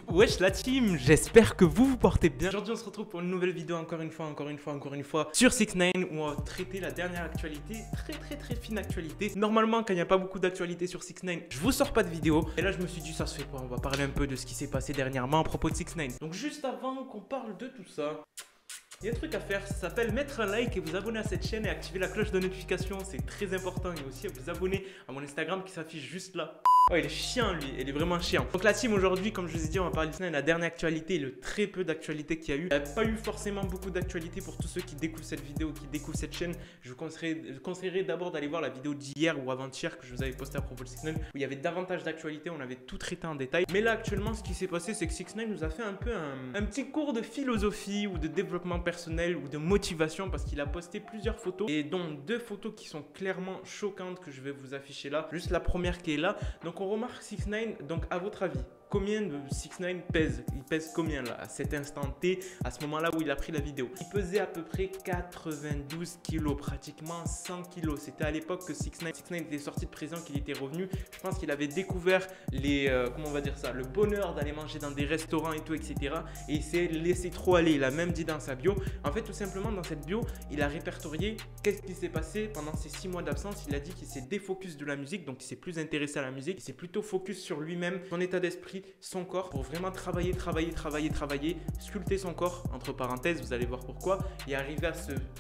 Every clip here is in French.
Wesh la team, j'espère que vous vous portez bien. Aujourd'hui on se retrouve pour une nouvelle vidéo encore une fois sur 6ix9ine où on va traiter la dernière actualité, très fine actualité. Normalement quand il n'y a pas beaucoup d'actualité sur 6ix9ine, je vous sors pas de vidéo. Et là je me suis dit ça se fait pas, on va parler un peu de ce qui s'est passé dernièrement à propos de 6ix9ine. Donc juste avant qu'on parle de tout ça, il y a un truc à faire, ça s'appelle mettre un like et vous abonner à cette chaîne et activer la cloche de notification, c'est très important. Et aussi à vous abonner à mon Instagram qui s'affiche juste là. Oh, il est chiant lui, il est vraiment chiant. Donc la team aujourd'hui, comme je vous ai dit, on va parler de la dernière actualité, le très peu d'actualité qu'il y a eu. Il n'y a pas eu forcément beaucoup d'actualité pour tous ceux qui découvrent cette vidéo, qui découvrent cette chaîne. Je vous conseillerais d'abord d'aller voir la vidéo d'hier ou avant-hier que je vous avais postée à propos de 6ix9ine, où il y avait davantage d'actualité, on avait tout traité en détail. Mais là actuellement, ce qui s'est passé, c'est que 6ix9ine nous a fait un peu un petit cours de philosophie ou de développement personnel ou de motivation parce qu'il a posté plusieurs photos et dont deux photos qui sont clairement choquantes que je vais vous afficher là. Juste la première qui est là. Donc on remarque 6ix9ine, donc à votre avis, combien de 6ix9ine pèse? Il pèse combien là, à cet instant T, à ce moment là où il a pris la vidéo? Il pesait à peu près 92 kilos, pratiquement 100 kilos. C'était à l'époque que 6ix9ine était sorti de prison, qu'il était revenu. Je pense qu'il avait découvert les, comment on va dire ça, le bonheur d'aller manger dans des restaurants et tout, etc. Et il s'est laissé trop aller. Il a même dit dans sa bio, en fait tout simplement dans cette bio, il a répertorié qu'est-ce qui s'est passé pendant ces 6 mois d'absence. Il a dit qu'il s'est défocus de la musique, donc il s'est plus intéressé à la musique. Il s'est plutôt focus sur lui-même, son état d'esprit, son corps, pour vraiment travailler, sculpter son corps, entre parenthèses, vous allez voir pourquoi, et arriver à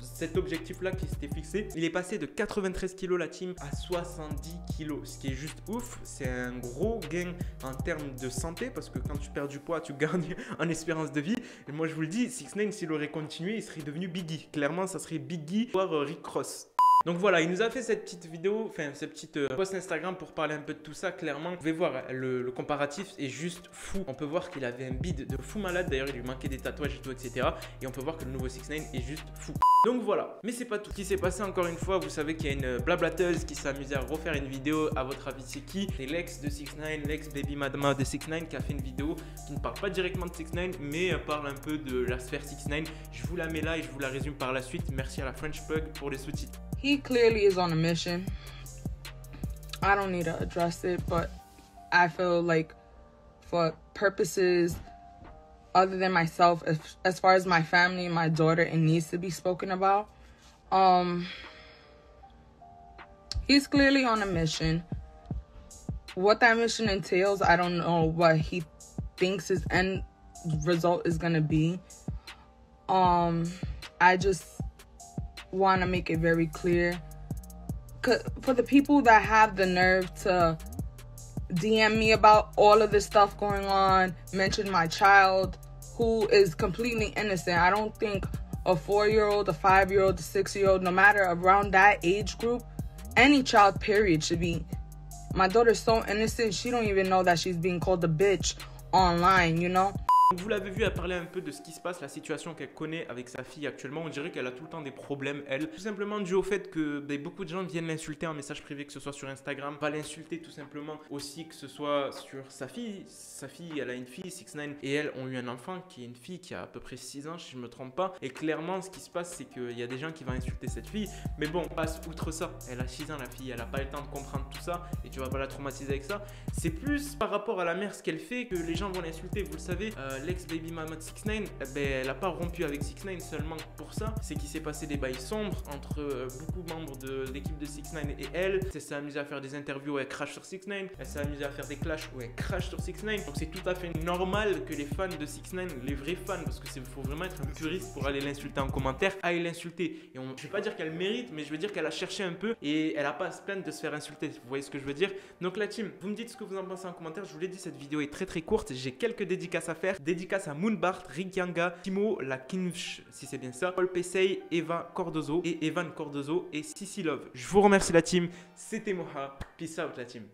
cet objectif-là qui s'était fixé. Il est passé de 93 kilos la team à 70 kilos, ce qui est juste ouf. C'est un gros gain en termes de santé, parce que quand tu perds du poids, tu gagnes en espérance de vie. Et moi, je vous le dis, 6ix9ine, s'il aurait continué, il serait devenu Biggie. Clairement, ça serait Biggie, voire Rick Ross. Donc voilà, il nous a fait cette petite vidéo, enfin cette petite post Instagram pour parler un peu de tout ça. Clairement, vous pouvez voir, le comparatif est juste fou. On peut voir qu'il avait un bide de fou malade. D'ailleurs, il lui manquait des tatouages et tout, etc. Et on peut voir que le nouveau 6ix9ine est juste fou. Donc voilà, mais c'est pas tout. Ce qui s'est passé encore une fois, vous savez qu'il y a une blablateuse qui s'est amusée à refaire une vidéo. À votre avis, c'est qui? C'est l'ex de 6ix9ine, l'ex baby madama de 6ix9ine qui a fait une vidéo qui ne parle pas directement de 6ix9ine, mais parle un peu de la sphère 6ix9ine. Je vous la mets là et je vous la résume par la suite. Merci à la French Pug pour les sous-titres. He clearly is on a mission. I don't need to address it, but I feel like for purposes other than myself, as far as my family and my daughter, it needs to be spoken about. He's clearly on a mission. What that mission entails, I don't know what he thinks his end result is gonna be. I just want to make it very clear for the people that have the nerve to DM me about all of this stuff going on, mention my child who is completely innocent. I don't think a 4-year-old, a 5-year-old, a 6-year-old, no matter around that age group, any child period should be. My daughter's so innocent, she don't even know that she's being called a bitch online, you know? Vous l'avez vu, elle parlait un peu de ce qui se passe, la situation qu'elle connaît avec sa fille actuellement. On dirait qu'elle a tout le temps des problèmes, elle. Tout simplement dû au fait que beaucoup de gens viennent l'insulter en message privé, que ce soit sur Instagram. Va l'insulter tout simplement aussi, que ce soit sur sa fille. Sa fille, elle a une fille, 6ix9ine et elle ont eu un enfant qui est une fille qui a à peu près 6 ans, si je ne me trompe pas. Et clairement, ce qui se passe, c'est qu'il y a des gens qui vont insulter cette fille. Mais bon, on passe outre ça. Elle a 6 ans, la fille. Elle n'a pas le temps de comprendre tout ça et tu vas pas la traumatiser avec ça. C'est plus par rapport à la mère, ce qu'elle fait, que les gens vont l'insulter. Vous le savez, l'ex-baby mama de 6ix9ine, elle n'a pas rompu avec 6ix9ine seulement pour ça. C'est qu'il s'est passé des bails sombres entre beaucoup de membres de l'équipe de 6ix9ine et elle. Elle s'est amusée à faire des interviews où elle crache sur 6ix9ine. Elle s'est amusée à faire des clashs où elle crache sur 6ix9ine. Donc c'est tout à fait normal que les fans de 6ix9ine, les vrais fans, parce que faut vraiment être un puriste pour aller l'insulter en commentaire, aillent l'insulter. Et je vais pas dire qu'elle mérite, mais je veux dire qu'elle a cherché un peu et elle a pas à se plaindre de se faire insulter. Vous voyez ce que je veux dire? Donc la team, vous me dites ce que vous en pensez en commentaire. Je vous l'ai dit, cette vidéo est très courte. J'ai quelques dédicaces à faire. Dédicace à Moonbart, Rick Yanga, Timo La Kinch, si c'est bien ça, Paul Pessey, Eva Cordozo et Evan Cordozo et Sissi Love. Je vous remercie la team. C'était Moha. Peace out la team.